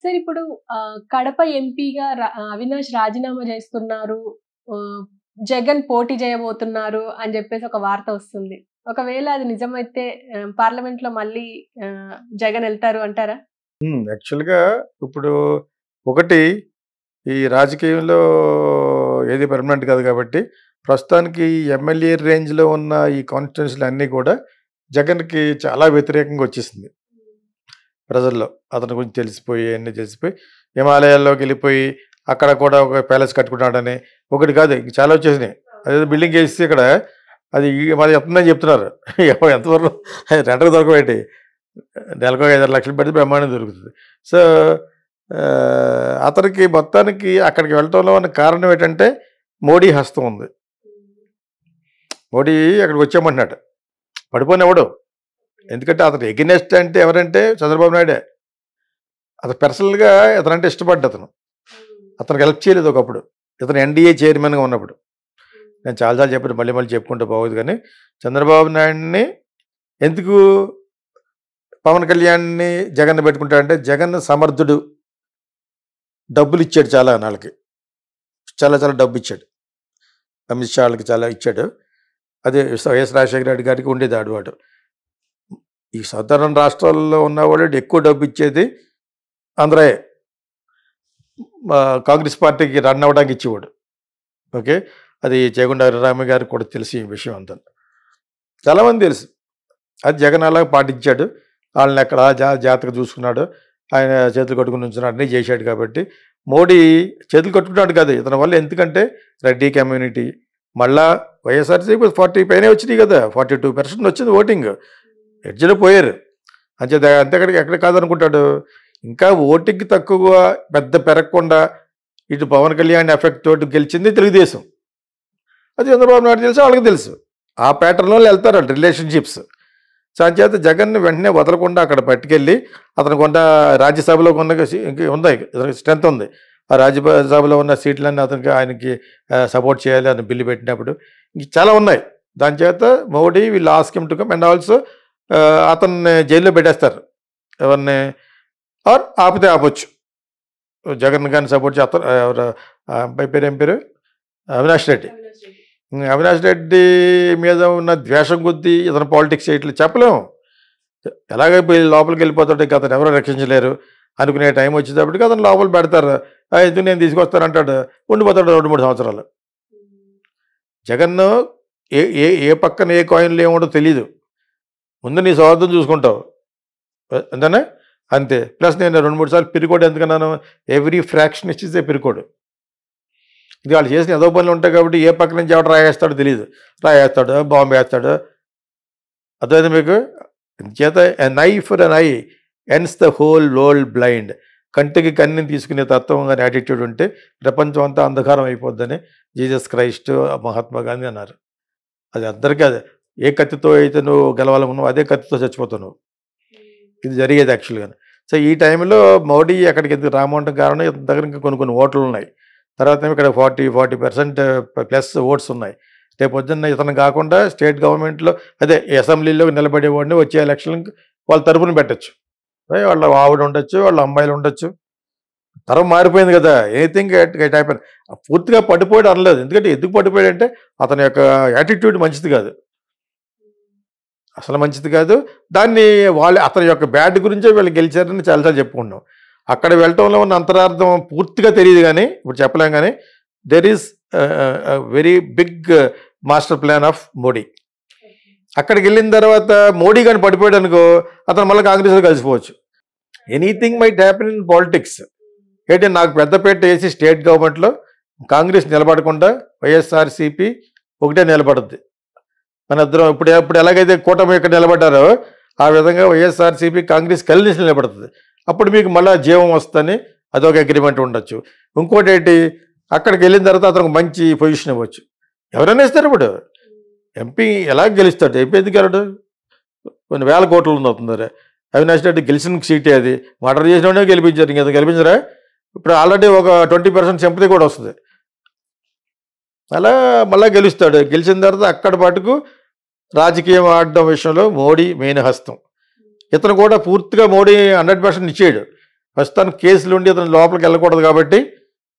Sir ఇప్పుడు కడప ఎంపీగా అవినాష్ రాజీనామా చేస్తున్నారు. జగన్ పోటీ చేయబోతున్నారు అని చెప్పేసి ఒక వార్త వస్తుంది. ఒకవేళ అది నిజమైతే పార్లమెంట్‌లో మళ్ళీ జగన్ ఎళ్తారు అంటారా? యాక్చువల్‌గా ఇప్పుడు ఒకటి ఈ రాజకీయంలో ఏది పర్మనెంట్ కాదు కాబట్టి ప్రస్తుతానికి ఎమ్మెల్యే రేంజ్‌లో ఉన్న ఈ కాన్స్టిట్యుయెన్సీలు అన్నీ కూడా జగన్‌కి చాలా వ్యతిరేకంగా వచ్చేసింది ప్రజల్లో. అతని గురించి తెలిసిపోయి అన్నీ తెలిసిపోయి హిమాలయాల్లోకి వెళ్ళిపోయి అక్కడ కూడా ఒక ప్యాలెస్ కట్టుకున్నాడని ఒకటి కాదు చాలా వచ్చేసినాయి. అదేదో బిల్డింగ్ వేసి ఇక్కడ అది మరి ఎంతుందని చెప్తున్నారు. ఎంతవరకు రెంట్‌కి దొరకబెట్టి నెలకు 5-6 లక్షలు పెడితే బ్రహ్మాండం దొరుకుతుంది. సో అతనికి మొత్తానికి అక్కడికి వెళ్ళటంలో ఉన్న కారణం ఏంటంటే మోడీ హస్తం ఉంది. మోడీ అక్కడికి వచ్చామంటున్నాడు, పడిపోనివ్వడు. ఎందుకంటే అతను ఎగెనెస్ట్ అంటే ఎవరంటే చంద్రబాబు నాయుడే. అతను పర్సనల్గా అతనంటే ఇష్టపడ్డా అతనికి హెల్ప్ చేయలేదు ఒకప్పుడు, ఇతను ఎన్డీఏ చైర్మన్గా ఉన్నప్పుడు. నేను చాలాసార్లు చెప్పాను, మళ్ళీ మళ్ళీ చెప్పుకుంటే బాగోదు. కానీ చంద్రబాబు నాయుడిని ఎందుకు పవన్ కళ్యాణ్ని జగన్ పెట్టుకుంటాడంటే జగన్ సమర్థుడు, డబ్బులు ఇచ్చాడు చాలా వాళ్ళకి, చాలా చాలా డబ్బు ఇచ్చాడు. అమిత్ షా వాళ్ళకి చాలా ఇచ్చాడు. అదే వైఎస్ రాజశేఖర రెడ్డి గారికి ఉండేది ఆడవాడు. ఈ సదరన్ రాష్ట్రాల్లో ఉన్నవాడు ఎక్కువ డబ్బు ఇచ్చేది ఆంధ్రాయే, కాంగ్రెస్ పార్టీకి రన్ అవ్వడానికి ఇచ్చేవాడు. ఓకే, అది చేగుండ హరిరామ గారికి కూడా తెలిసి ఈ విషయం అంతా చాలామంది తెలుసు. అది జగన్ అలా పాటించాడు. వాళ్ళని ఎక్కడ జాగ్రత్తగా చూసుకున్నాడు, ఆయన చేతులు కట్టుకుని ఉంచున్నాడు, అన్నీ చేశాడు. కాబట్టి మోడీ చేతులు కట్టుకున్నాడు కాదు ఇతని వల్ల. ఎందుకంటే రెడ్డి కమ్యూనిటీ మళ్ళా వైఎస్ఆర్సీపీ 40 పైనే వచ్చినాయి కదా, 42% వచ్చింది ఓటింగ్. ఎడ్జ్లో పోయారు అంతే. అంతేకాడికి ఎక్కడ కాదనుకుంటాడు. ఇంకా ఓటింగ్ తక్కువ పెద్ద పెరగకుండా ఇటు పవన్ కళ్యాణ్ ఎఫెక్ట్ తోటి గెలిచింది తెలుగుదేశం. అది చంద్రబాబు నాయుడు తెలుసు, వాళ్ళకి తెలుసు. ఆ ప్యాటర్న్లో వెళ్తారు రిలేషన్షిప్స్. సో అంచేత జగన్ని వెంటనే వదలకుండా అక్కడ పట్టుకెళ్ళి అతనికి ఉన్న రాజ్యసభలో ఉన్న ఉన్నాయి స్ట్రెంత్ ఉంది. ఆ రాజ్యసభలో ఉన్న సీట్లన్నీ అతనికి ఆయనకి సపోర్ట్ చేయాలి అని బిల్లు పెట్టినప్పుడు ఇంక చాలా ఉన్నాయి. దాని చేత మోడీ వీళ్ళు ask him to come and also అతన్ని జైల్లో పెట్టేస్తారు. ఎవరిని ఆర్ ఆపితే ఆపొచ్చు. జగన్ కానీ సపోర్ట్ చేస్తారు. అబ్బాయి పేరు ఏం పేరు, అవినాష్ రెడ్డి. అవినాష్ రెడ్డి మీద ఉన్న ద్వేషం కొద్దీ ఇతను పాలిటిక్స్ చేయట్లేదు చెప్పలేము. ఎలాగైపోయి లోపలికి వెళ్ళిపోతాడు, ఇక అతను ఎవరో రక్షించలేరు అనుకునే టైం వచ్చేటప్పటికి అతను లోపల పెడతారు. ఎందుకు నేను తీసుకొస్తానంటాడు, ఉండిపోతాడు 2-3 సంవత్సరాలు. జగన్ ఏ ఏ ఏ పక్కన ఏ కాయిన్లు ఏముండో తెలియదు. ముందు నీ స్వార్థం చూసుకుంటావు అంతేనా, అంతే. ప్లస్ నేను 2-3 సార్లు పిరికోడు ఎందుకన్నాను, ఎవ్రీ ఫ్రాక్షన్ ఇచ్చేసే పిరికోడు. ఇది వాళ్ళు చేసిన ఏదో పనులు ఉంటాయి కాబట్టి ఏ పక్క నుంచి ఎవరు రాయేస్తాడో తెలియదు. రాయేస్తాడు, బాంబు వేస్తాడు. అర్థమైంది మీకు? చేత an eye for an eye ends the whole world blind. కంటికి కన్నిని తీసుకునే తత్వం కానీ యాటిట్యూడ్ ఉంటే ప్రపంచం అంతా అంధకారం అయిపోద్దని జీసస్ క్రైస్ట్, మహాత్మా గాంధీ అన్నారు. అది అందరికీ అదే. ఏ కత్తితో అయితే నువ్వు గెలవాలనుకున్నావు అదే కత్తితో చచ్చిపోతావు నువ్వు. ఇది జరిగేది యాక్చువల్గా. సో ఈ టైంలో మోడీ అక్కడికి ఎందుకు రామంటే కారణం ఇతని దగ్గర ఇంకా కొన్ని ఓట్లు ఉన్నాయి. తర్వాత ఇక్కడ 40% ప్లస్ ఓట్స్ ఉన్నాయి. రేపు పొద్దున్న ఇతను కాకుండా స్టేట్ గవర్నమెంట్లో అదే అసెంబ్లీలో నిలబడేవాడిని వచ్చే ఎలక్షన్కి వాళ్ళ తరపున పెట్టచ్చు. వాళ్ళ ఆవిడ ఉండొచ్చు, వాళ్ళ అమ్మాయిలు ఉండొచ్చు. తరం మారిపోయింది కదా, ఎనీథింగ్ ఇట్ హ్యాపెన్. పూర్తిగా పడిపోయాడు అనలేదు. ఎందుకంటే ఎందుకు పడిపోయాడు అంటే అతని యొక్క యాటిట్యూడ్ మంచిది కాదు, అసలు మంచిది కాదు. దాన్ని అతని యొక్క బ్యాడ్ గురించే వీళ్ళు గెలిచారని చాలాసార్లు చెప్పుకున్నాం. అక్కడ వెళ్ళటంలో ఉన్న అంతరార్థం పూర్తిగా తెలియదు కానీ ఇప్పుడు చెప్పలేం. కానీ there is very big master plan of Modi. అక్కడికి వెళ్ళిన తర్వాత మోడీ కానీ పడిపోయాడు అనుకో అతను మళ్ళీ కాంగ్రెస్లో కలిసిపోవచ్చు. Anything might happen in politics. ఏంటంటే నాకు పెద్దపేట వేసి స్టేట్ గవర్నమెంట్లో కాంగ్రెస్ నిలబడకుండా వైఎస్ఆర్సీపీ ఒకటే నిలబడుద్ది. మన ఇద్దరం ఇప్పుడు ఎలాగైతే కూటమి ఇక్కడ నిలబడ్డారో ఆ విధంగా వైఎస్ఆర్సీపీ కాంగ్రెస్ కలిసి నిలబడుతుంది. అప్పుడు మీకు మళ్ళీ జీవం వస్తుందని అదొక అగ్రిమెంట్ ఉండొచ్చు. ఇంకోటి ఏంటి, అక్కడికి వెళ్ళిన తర్వాత అతనికి మంచి పొజిషన్ ఇవ్వచ్చు. ఎవరైనా ఇస్తారు. ఇప్పుడు ఎంపీ ఎలా గెలుస్తాడు, ఎంపీ ఎందుకు వెళ్ళడు, కొన్ని వేల కోట్లు అవుతుంది. అవినాష్ రెడ్డి గెలిచిన సీటే అది, మర్డర్ చేసినోడే గెలిపించారు, ఇంకేదో గెలిపించరా. ఇప్పుడు ఆల్రెడీ ఒక 20% సింపతి కూడా వస్తుంది. అలా మళ్ళీ గెలుస్తాడు. గెలిచిన తర్వాత అక్కడ పాటుకు రాజకీయం ఆడడం విషయంలో మోడీ మెయిన్ హస్తం. ఇతను కూడా పూర్తిగా మోడీ 100% ఇచ్చేయడు. ప్రస్తుతానికి కేసులు ఉండి అతను లోపలికి వెళ్ళకూడదు కాబట్టి,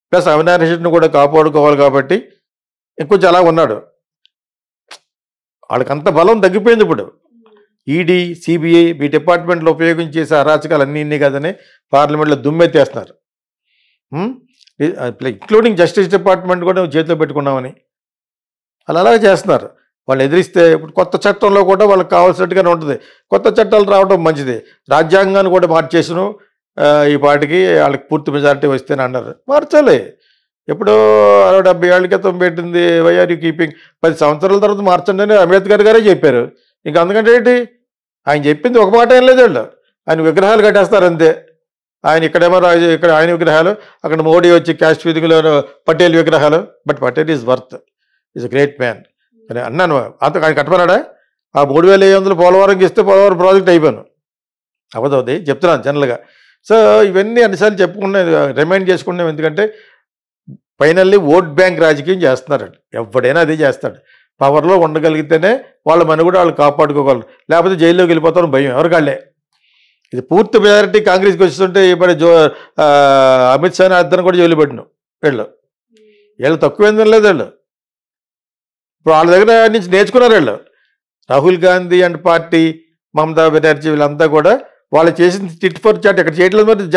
ప్లస్ అవినాష్ని కూడా కాపాడుకోవాలి కాబట్టి ఇంకొంచెం అలా ఉన్నాడు. వాళ్ళకి అంత బలం తగ్గిపోయింది ఇప్పుడు. ఈడీ, సిబిఐ మీ డిపార్ట్మెంట్లో ఉపయోగించేసే అరాచకాలు అన్నీ కదని పార్లమెంట్లో దుమ్మెత్తేస్తున్నారు. ఇంక్లూడింగ్ జస్టిస్ డిపార్ట్మెంట్ కూడా చేతిలో పెట్టుకున్నామని అలాగే చేస్తున్నారు. వాళ్ళు ఎదిరిస్తే ఇప్పుడు కొత్త చట్టంలో కూడా వాళ్ళకి కావాల్సినట్టుగానే ఉంటుంది. కొత్త చట్టాలు రావడం మంచిది. రాజ్యాంగాన్ని కూడా మార్చేసును ఈ పాటికి వాళ్ళకి పూర్తి మెజారిటీ వస్తేనే అన్నారు. మార్చాలి. ఎప్పుడో 60-70 ఏళ్ళ క్రితం పెట్టింది వైఆర్ యూ కీపింగ్ 10 సంవత్సరాల తర్వాత మార్చండి అని అంబేద్కర్ గారే చెప్పారు. ఇంకా అందుకంటే ఏంటి, ఆయన చెప్పింది ఒక మాట ఏం లేదు. వాళ్ళు ఆయన విగ్రహాలు కట్టేస్తారు అంతే. ఆయన ఇక్కడేమో ఇక్కడ ఆయన విగ్రహాలు, అక్కడ మోడీ వచ్చి క్యాస్ట్ ఫీదింగ్లో పటేల్ విగ్రహాలు. But Patel is worth, is a great man అని అన్నాను. అంత ఆయన కట్టమన్నాడా? ఆ 3,500 పోలవరంకి ఇస్తే పోలవరం ప్రాజెక్ట్ అయిపోయాను. అవదవుది చెప్తున్నాను జనరల్గా. సో ఇవన్నీ అన్నిసార్లు చెప్పుకున్నా, రిమైండ్ చేసుకున్నాం. ఎందుకంటే ఫైనల్లీ ఓట్ బ్యాంక్ రాజకీయం చేస్తున్నారండి. ఎవడైనా అదే చేస్తాడు. పవర్లో ఉండగలిగితేనే వాళ్ళ మనుగడ వాళ్ళు కాపాడుకోగలరు. లేకపోతే జైల్లోకి వెళ్ళిపోతారు భయం ఎవరికాళ్ళే. ఇది పూర్తి మెజారిటీ కాంగ్రెస్కి వస్తుంటే ఇప్పుడు అమిత్ షాని అద్దరిని కూడా జైలు పెట్టిన వీళ్ళు తక్కువేందని లేదు. వీళ్ళు ఇప్పుడు వాళ్ళ దగ్గర నుంచి నేర్చుకున్నారు. వీళ్ళు రాహుల్ గాంధీ అండ్ పార్టీ, మమతా బెనర్జీ వీళ్ళంతా కూడా వాళ్ళు చేసిన టిట్ ఫర్ చాట్ ఎక్కడ చేయట్లేదు. మరి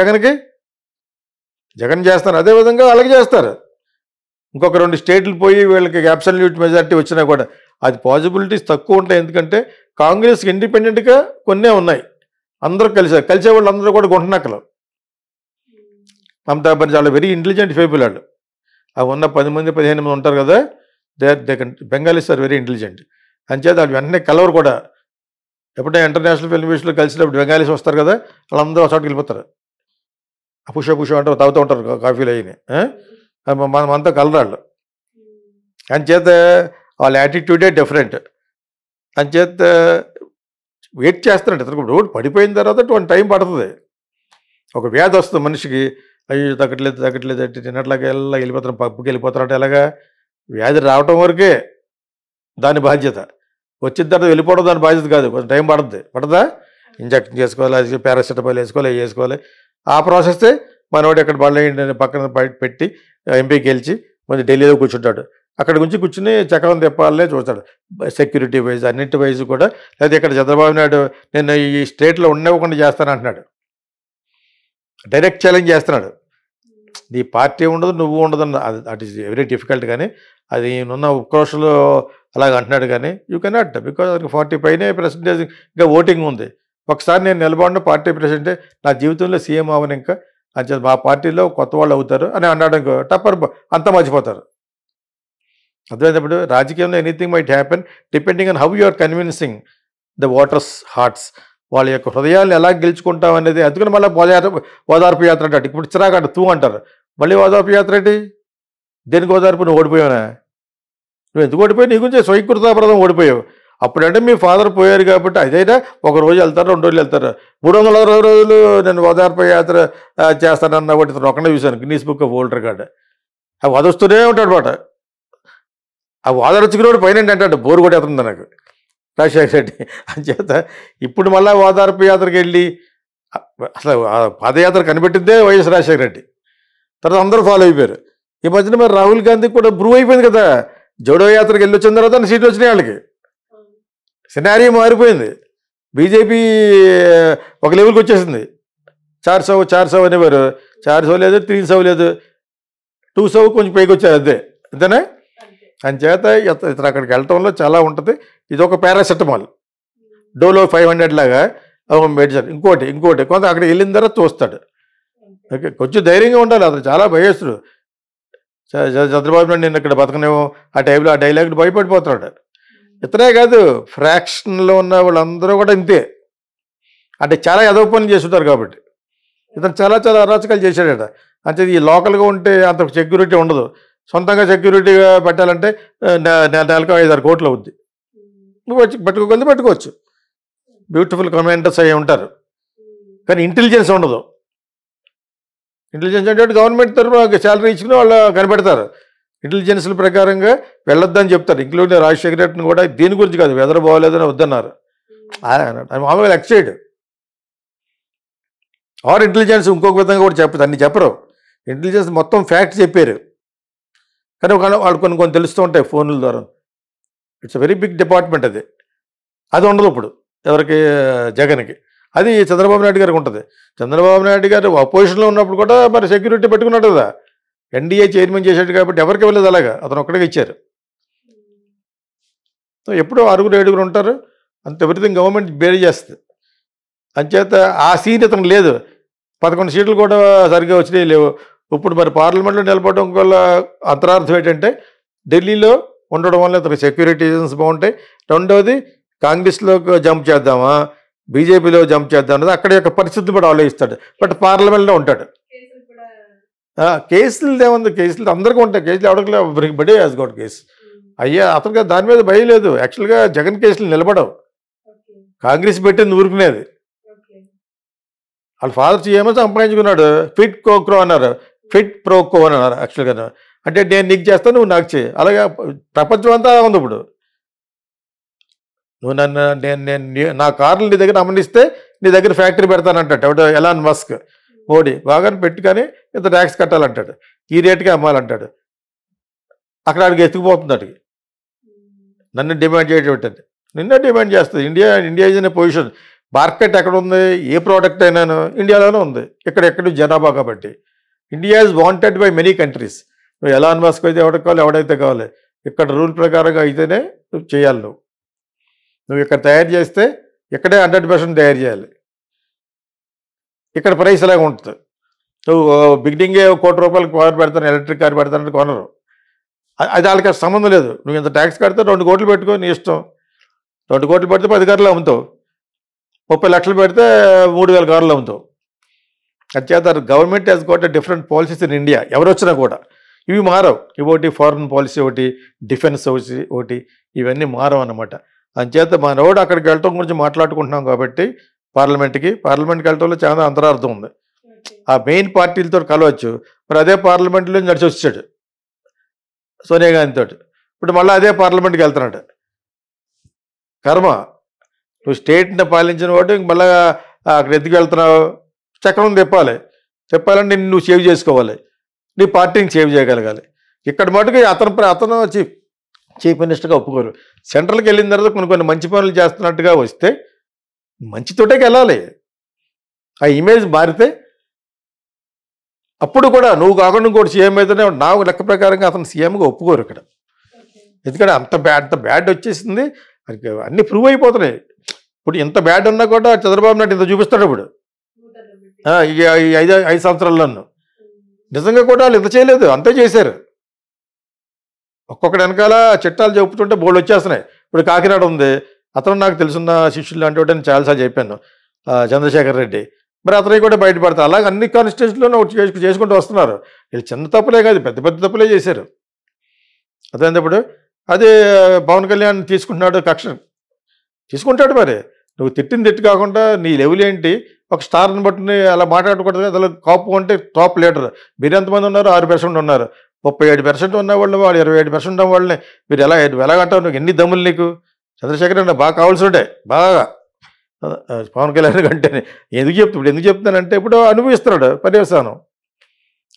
జగన్ చేస్తారు, అదేవిధంగా వాళ్ళకి చేస్తారు. ఇంకొక 2 స్టేట్లు పోయి వీళ్ళకి అబ్సల్యూట్ మెజారిటీ వచ్చినా కూడా అది పాసిబిలిటీస్ తక్కువ ఉంటాయి. ఎందుకంటే కాంగ్రెస్కి ఇండిపెండెంట్గా కొన్నే ఉన్నాయి. అందరూ కలిసే వాళ్ళు అందరూ కూడా గుంటనక్కలు. మమతా బెనర్జీ చాలా వెరీ ఇంటెలిజెంట్ పీపుల్ వాళ్ళు. అవి ఉన్న 10 మంది 15 మంది ఉంటారు కదా, they Bengalis are very intelligent. అంచేత వాళ్ళు వెంటనే కలవరు కూడా. ఎప్పుడైనా ఇంటర్నేషనల్ ఫిల్మ్ ఫెస్టివల్ కలిసినప్పుడు బెంగాలీస్ వస్తారు కదా, వాళ్ళందరూ ఒకసారికి వెళ్ళిపోతారు. పుష అంటారు, తాగుతూ ఉంటారు కాఫీలు అయినాయి. మనమంతా కలరాళ్ళు. అంచేత వాళ్ళ యాటిట్యూడే డిఫరెంట్. అంచేత వెయిట్ చేస్తారంటే ఇతను రోడ్ పడిపోయిన తర్వాత 20 టైం పడుతుంది. ఒక వ్యాధి వస్తుంది మనిషికి, అయ్యో తగ్గట్లేదు అంటే తిన్నట్లాగా వెళ్ళిపోతారు, పప్పుకి వెళ్ళిపోతారంటే ఎలాగా? వ్యాధి రావటం వరకే దాని బాధ్యత, వచ్చిన తర్వాత వెళ్ళిపోవడం దాని బాధ్యత కాదు. కొంచెం టైం పడదా? ఇంజక్షన్ చేసుకోవాలి, పారాసిటమాల్ వేసుకోవాలి. ఆ ప్రాసెస్సే మనోడు ఎక్కడ బళ్ళ పక్కన పెట్టి ఎంపీకి గెలిచి కొంచెం ఢిల్లీలో కూర్చుంటాడు. అక్కడ గురించి కూర్చుని చక్రం తిప్పాలనే చూస్తాడు. సెక్యూరిటీ వైజ్ అన్నింటి వైజ్ కూడా. లేదా ఇక్కడ చంద్రబాబు నాయుడు నేను ఈ స్టేట్లో ఉండకుండా చేస్తాను అంటున్నాడు. డైరెక్ట్ ఛాలెంజ్ చేస్తున్నాడు. నీ పార్టీ ఉండదు, నువ్వు ఉండదు అన్న దట్ ఈస్ వెరీ డిఫికల్ట్. కానీ అది ఉన్న ఉక్రోషంలో అలాగ అంటున్నాడు. కానీ యూ కెనాట్, బికాజ్ 40 పైనే % ఇంకా ఓటింగ్ ఉంది. ఒకసారి నేను నిలబడిన పార్టీ ప్రెసిడెంటే నా జీవితంలో సీఎం అవ్వను, ఇంకా అంతే మా పార్టీలో కొత్త వాళ్ళు అవుతారు అని అన్నాడు. ఇంకో టప్పర్ అంతా మర్చిపోతారు. అర్థమైనప్పుడు రాజకీయంలో anything might happen depending on how you are convincing the voters hearts. వాళ్ళ యొక్క హృదయాలను ఎలా గెలుచుకుంటాం అనేది. అందుకని మళ్ళీ ఓదార్పు యాత్ర అంటే ఇప్పుడు చిరాకంట తూ అంటారు. మళ్ళీ ఓదార్పు యాత్ర ఏంటి? దేనికి ఓదార్పు? నువ్వు ఓడిపోయావునా? నువ్వు ఎందుకు ఓడిపోయావు? నీ గురించి స్వయంకృతాపరాధం ఓడిపోయావు. అప్పుడంటే మీ ఫాదర్ పోయారు కాబట్టి అదైనా 1 రోజు వెళ్తారు, 2 రోజులు వెళ్తారు. 360 రోజులు నేను ఓదార్పు యాత్ర చేస్తానన్న ఒకటి ఒకనే చూశాను Guinness book of world record. అవి వదొస్తూనే ఉంటాడు మాట. ఆ ఓదార్చుకునేవాడు పైన అంటాడు, బోరు కూడా ఎత్తుంది నాకు రాజశేఖర రెడ్డి. అంచేత ఇప్పుడు మళ్ళీ ఓదార్పు యాత్రకి వెళ్ళి అసలు పాదయాత్ర కనిపెట్టిందే వైఎస్ రాజశేఖర రెడ్డి. తర్వాత అందరూ ఫాలో అయిపోయారు. ఈ మధ్యన మరి రాహుల్ గాంధీకి కూడా ప్రూవ్ అయిపోయింది కదా. జోడో యాత్రకి వెళ్ళి వచ్చిన తర్వాత సీట్లు వచ్చినాయి వాళ్ళకి. సినారియో మారిపోయింది. బీజేపీ ఒక లెవెల్కి వచ్చేసింది. 400 అనేవారు. 400 లేదు, 300 లేదు, 200 కొంచెం పైకి వచ్చారు అంతే. అంతేనా? అంచేత ఇతను అక్కడికి వెళ్ళటంలో చాలా ఉంటుంది. ఇది ఒక పారాసెటమాల్, డోలో 500 లాగా మెడిసిన్. ఇంకోటి కొంత అక్కడికి వెళ్ళిన తర్వాత చూస్తాడు. ఓకే, కొంచెం ధైర్యంగా ఉండాలి. అతను చాలా భయస్తుడు. చంద్రబాబు నాయుడు నేను ఇక్కడ బతకనేమో ఆ టైంలో ఆ డైలాగ్ భయపడిపోతున్నాడు. ఇతనే కాదు, ఫ్రాక్షన్లో ఉన్న వాళ్ళందరూ కూడా ఇంతే. అంటే చాలా ఎదవ పనులు చేస్తుంటారు కాబట్టి. ఇతను చాలా అరాచకాలు చేశాడట. అంటే ఈ లోకల్గా ఉంటే అంత సెక్యూరిటీ ఉండదు. సొంతంగా సెక్యూరిటీగా పెట్టాలంటే నెలకు 5-6 కోట్లు అవుద్ది. నువ్వు వచ్చి పెట్టుకోవచ్చు. బ్యూటిఫుల్ కమాండర్స్ అయ్యి ఉంటారు, కానీ ఇంటెలిజెన్స్ ఉండదు. ఇంటెలిజెన్స్ అంటే గవర్నమెంట్ తరఫున శాలరీ ఇచ్చుకుని వాళ్ళు కనిపెడతారు. ఇంటెలిజెన్స్ల ప్రకారంగా వెళ్ళొద్దని చెప్తారు. ఇంక్లూడింగ్ రాజశేఖర రెడ్డిని కూడా దీని గురించి కాదు, వెదర్ బాగోలేదని వద్దన్నారు. మామూలుగా ఎక్సైడ్ ఆర్ ఇంటెలిజెన్స్ ఇంకొక విధంగా కూడా చెప్పదు, అన్ని చెప్పరు. ఇంటెలిజెన్స్ మొత్తం ఫ్యాక్ట్ చెప్పారు, కానీ వాళ్ళు కొన్ని కొన్ని తెలుస్తూ ఉంటాయి ఫోన్ల ద్వారా. ఇట్స్ వెరీ బిగ్ డిపార్ట్మెంట్ అది. అది ఉండదు ఇప్పుడు ఎవరికి, జగన్కి. అది చంద్రబాబు నాయుడు గారికి ఉంటుంది. చంద్రబాబు నాయుడు గారు అపోజిషన్లో ఉన్నప్పుడు కూడా మరి సెక్యూరిటీ పెట్టుకున్నాడు కదా, ఎన్డీఏ చైర్మన్ చేశాడు కాబట్టి ఎవరికి వెళ్ళదు, అలాగా అతను ఒక్కడికి ఇచ్చారు. సో ఎప్పుడూ 6-7 ఉంటారు, అంత ఎవ్రీథింగ్ గవర్నమెంట్ బేర్ చేస్తుంది. అంచేత ఆ సీన్ ఇతను లేదు. 11 సీట్లు కూడా సరిగ్గా వచ్చినాయి లేవు. ఇప్పుడు మరి పార్లమెంట్లో నిలబడడం వల్ల అంతరార్థం ఏంటంటే ఢిల్లీలో ఉండడం వల్ల ఇతనికి సెక్యూరిటీ రీజన్స్ బాగుంటాయి. రెండవది కాంగ్రెస్లో జంప్ చేద్దామా, బీజేపీలో జంప్ చేద్దాం అనేది అక్కడ యొక్క పరిస్థితిని కూడా ఆలోచిస్తాడు. బట్ పార్లమెంట్లో ఉంటాడు. కేసులు ఏముంది, కేసులు అందరికీ ఉంటాయి. కేసులు ఎవరికి ఎవ్రీబడీ హాస్ గాట్ కేసు. అయ్యా అతనికి దాని మీద భయం లేదు. యాక్చువల్గా జగన్ కేసులు నిలబడవు, కాంగ్రెస్ పెట్టింది ఊరుకునేది. వాళ్ళ ఫాదర్ సీఎంఓ సంపాదించుకున్నాడు, ఫిట్ కోక్రో అన్నారు, ఫిట్ ప్రోకో అని అన్నారు. యాక్చువల్గా అంటే నేను నీకు చేస్తాను, నువ్వు నాకు చేయి. అలాగే ప్రపంచం అంతా ఉంది. ఇప్పుడు నువ్వు నన్ను నేను నా కార్లు నీ దగ్గర అమ్మనిస్తే నీ దగ్గర ఫ్యాక్టరీ పెడతానంటాడు ఎవడో ఎలాన్ మస్క్. మోడీ బాగా పెట్టుకొని ఇంత ట్యాక్స్ కట్టాలంటాడు, ఈ రేటుకి అమ్మాలంటాడు. అక్కడ అడిగి ఎత్తుకుపోతుంది, అడిగి నన్ను డిమాండ్ చేయటం నిన్నే డిమాండ్ చేస్తుంది. India is in position. Market ఎక్కడ ఉంది, ఏ ప్రోడక్ట్ అయినాను ఇండియాలోనే ఉంది, ఎక్కడెక్కడ జనాభా కాబట్టి. India is wanted by many countries. నువ్వు ఎలాన్ మస్క్ అయితే ఎవరికి కావాలి, ఎవడైతే కావాలి, ఇక్కడ రూల్ ప్రకారంగా అయితేనే నువ్వు చేయాలి. నువ్వు ఇక్కడ తయారు చేస్తే ఇక్కడే 100% తయారు చేయాలి. ఇక్కడ ప్రైస్ అలాగే ఉంటుంది. నువ్వు బిగినింగే ₹1,00,00,000 కార్ పెడతాను, ఎలక్ట్రిక్ కార్ పెడతానంటే కొనరు. అది వాళ్ళకి సంబంధం లేదు. నువ్వు ఇంత ట్యాక్స్ కడితే 2 కోట్లు పెట్టుకో, నీ ఇష్టం. 2 కోట్లు పెడితే 10 కార్లు అమ్ముతావు, 30 లక్షలు పెడితే 3,000 కార్లు అమ్ముతావు. అంచేత government has goat different policies in India. ఎవరు వచ్చినా కూడా ఇవి మారవు. ఇవొకటి ఫారెన్ పాలసీ, ఒకటి డిఫెన్స్ ఒకటి, ఇవన్నీ మారవు అన్నమాట. అంచేత మనోడు అక్కడికి వెళ్ళటం గురించి మాట్లాడుకుంటున్నాం కాబట్టి పార్లమెంట్కి వెళ్ళటంలో చాలా అంతరార్థం ఉంది. ఆ మెయిన్ పార్టీలతో కలవచ్చు. మరి అదే పార్లమెంట్లో నడిచి వచ్చాడు సోనియా గాంధీతో. ఇప్పుడు మళ్ళీ అదే పార్లమెంట్కి వెళ్తున్నాడు. కర్మ. నువ్వు స్టేట్ని పాలించిన వాడు మళ్ళీ అక్కడ ఎందుకు వెళ్తున్నావు? చక్రం చెప్పాలంటే నువ్వు సేవ్ చేసుకోవాలి, నీ పార్టీని సేవ్ చేయగలగాలి. ఇక్కడ మటుకు అతను చీఫ్ మినిస్టర్గా ఒప్పుకోరు. సెంట్రల్కి వెళ్ళిన తర్వాత కొన్ని మంచి పనులు చేస్తున్నట్టుగా వస్తే మంచితోటే వెళ్ళాలి. ఆ ఇమేజ్ మారితే అప్పుడు కూడా నువ్వు కాకుండా ఇంకోటి సీఎం అయితేనే నా లెక్క ప్రకారంగా అతను సీఎంగా ఒప్పుకోరు ఇక్కడ. ఎందుకంటే అంత బ్యాడ్ వచ్చేసింది, అన్నీ ప్రూవ్ అయిపోతున్నాయి. ఇప్పుడు ఇంత బ్యాడ్ ఉన్నా కూడా చంద్రబాబు నాయుడు ఇంత చూపిస్తాడు ఇప్పుడు ఈ 5 సంవత్సరాల్లోనూ. నిజంగా కూడా వాళ్ళు ఇంత చేయలేదు, అంతే చేశారు. ఒక్కొక్కటి వెనకాల చట్టాలు చెప్పుతుంటే బోర్డు వచ్చేస్తున్నాయి. ఇప్పుడు కాకినాడ ఉంది, అతను నాకు తెలుసున్న శిష్యులు అంటే నేను చాలాసార్లు చెప్పాను, చంద్రశేఖర్ రెడ్డి. మరి అతను కూడా బయటపడతారు. అలాగే అన్ని కాన్స్టిట్యూన్సీలోనే చేసుకుంటూ వస్తున్నారు. వీళ్ళు చిన్న తప్పులే కాదు, పెద్ద పెద్ద తప్పులే చేశారు. అదేంటప్పుడు అదే పవన్ కళ్యాణ్ తీసుకుంటాడు. మరి నువ్వు తిట్టు కాకుండా నీ లెవెల్ ఏంటి, ఒక స్టార్ని బట్టి అలా మాట్లాడకూడదు. అసలు కాపు అంటే టాప్ లీడర్. మీరు ఎంతమంది ఉన్నారు? 6% ఉన్నారు. 37% ఉన్నవాళ్ళు, వాళ్ళు 27% ఉన్న వాళ్ళని మీరు ఎలాగంటావు? నువ్వు ఎన్ని దమ్ములు నీకు? చంద్రశేఖర్ అన్న బాగా కావాల్సి ఉంటే బాగా పవన్ కళ్యాణ్ కంటే. ఎందుకు చెప్తానంటే ఇప్పుడు అనుభవిస్తున్నాడు పర్యవసానం.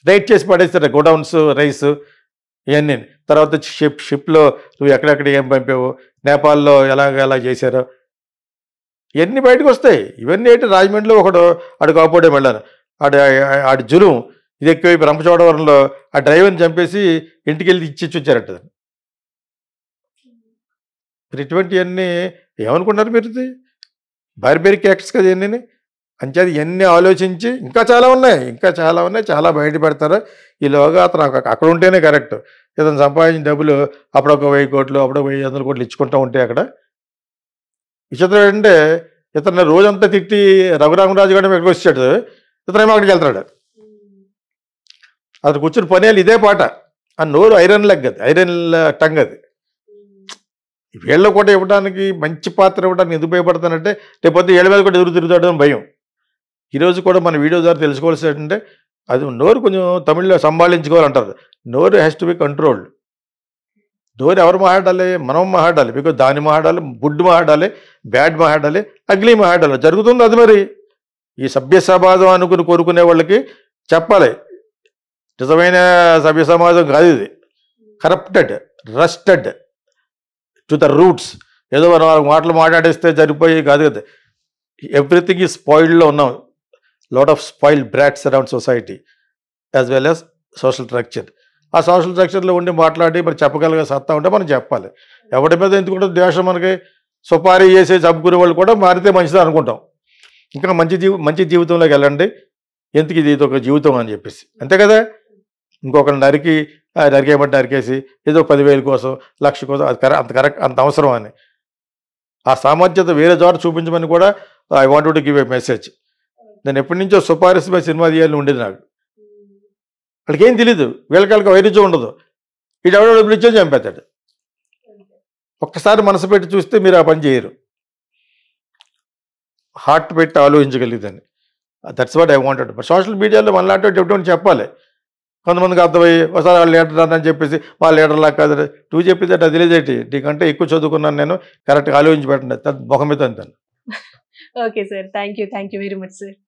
రైట్ చేసి పడేస్తాడు గోడౌన్స్, రైస్ ఇవన్నీ. తర్వాత షిప్లో నువ్వు ఎక్కడెక్కడ ఏం పంపావు, నేపాల్లో ఎలా చేశారో ఇవన్నీ బయటకు వస్తాయి. ఇవన్నీ ఏంటి, రాజమండ్రిలో ఆడు కాపాడే వెళ్ళాను, ఆడి జులుం ఇది ఎక్కువ. రంపచోడవరంలో ఆ డ్రైవర్ని చంపేసి ఇంటికి వెళ్ళి ఇచ్చి వచ్చారట. మీరు ఇటువంటివన్నీ ఏమనుకున్నారు? మీరు బార్బెరిక్ యాక్ట్స్ కదా ఇవన్నీ. అంచేది ఇవన్నీ ఆలోచించి ఇంకా చాలా ఉన్నాయి, చాలా బయటపెడతారు. ఈలోగా అతను అక్కడ ఉంటేనే కరెక్ట్. ఇతను సంపాదించిన డబ్బులు అప్పుడు ఒక 1000 కోట్లు, అప్పుడు 100 కోట్లు ఇచ్చుకుంటూ ఉంటే అక్కడ విచిత్రం ఏంటంటే ఇతను రోజంతా తిట్టి రఘురామరాజు గారు ఎక్కడికి వచ్చాడు, ఇతనేమో అక్కడికి వెళ్తున్నాడు. అతను కూర్చుని పనేయాలి ఇదే పాట. ఆ నోరు ఐరన్ టంగ్ అది. వీళ్ళు కూడా ఇవ్వడానికి, మంచి పాత్ర ఇవ్వడానికి ఎందుకు భయపడతానంటే రేపొద్దు 7 మీద కూడా తిరుగుతాడని భయం. ఈరోజు కూడా మన వీడియో ద్వారా తెలుసుకోవాల్సి ఏంటంటే అది నోరు కొంచెం తమిళ్లో సంభాళించుకోవాలంటారు. నోరు హ్యాస్ టు బి కంట్రోల్డ్. నోరు ఎవరు మాట్లాడాలి? మనం మాట్లాడాలి. బికాజ్ దాన్ని మాట్లాడాలి, గుడ్ మాట్లాడాలి, బ్యాడ్ మాట్లాడాలి, అగ్లీ మాట్లాడాలి. జరుగుతుంది అది. మరి ఈ సభ్య సమాజం అనుకుని కోరుకునే వాళ్ళకి చెప్పాలి, నిజమైన సభ్య సమాజం కాదు ఇది, corrupted, rusted to the roots. ఏదో మనం మాటలు మాట్లాడేస్తే సరిపోయి కాదు కదా. ఎవ్రీథింగ్ ఈ స్పాయిల్డ్లో ఉన్నాం. Lot of spoiled brats around society as well as social structure. ఆ సోషల్ స్ట్రక్చర్లో ఉండి మాట్లాడి మరి చెప్పగలిగే సత్తా ఉంటే మనం చెప్పాలి. ఎవరి మీద ఎందుకుంటే ద్వేషం, మనకి సుపారీ చేసే చంపుకునే వాళ్ళు కూడా మారితే మంచిది అనుకుంటాం. ఇంకా మంచి జీవితంలోకి వెళ్ళండి, ఎందుకు ఇది ఒక జీవితం అని చెప్పేసి, అంతే కదా. ఇంకొకరు నరికేయమంటే నరికేసి ఏదో 10,000 కోసం, 1,00,000 కోసం, అది అంత అవసరం అని ఆ సామర్థ్యత వేరే చోట చూపించమని కూడా I want to give a message. నేను ఎప్పటి నుంచో సుపారీస్ మీద సినిమా తీయాలని ఉండేది నాకు. వాళ్ళకి ఏం తెలీదు, వీళ్ళకి వైరుధ్యం ఉండదు. వీడెవడో డబ్బులు ఇచ్చో చంపేస్తాడు. ఒక్కసారి మనసు పెట్టి చూస్తే మీరు ఆ పని చేయరు. హార్ట్ పెట్టి ఆలోచించగలిగిదని. That's what I wanted. But social మీడియాలో మనలాంటి ఎటువంటి చెప్పాలి, కొంతమందికి అర్థమయ్యి ఒకసారి వాళ్ళు లీడర్ అని చెప్పేసి వాళ్ళ లీడర్లా కాదు నువ్వు చెప్పేది అది తెలియదేంటి, నీకంటే ఎక్కువ చదువుకున్నాను నేను, కరెక్ట్గా ఆలోచించి పెట్టండి, ముఖం మీద అంతాను. Okay sir, thank you very much sir.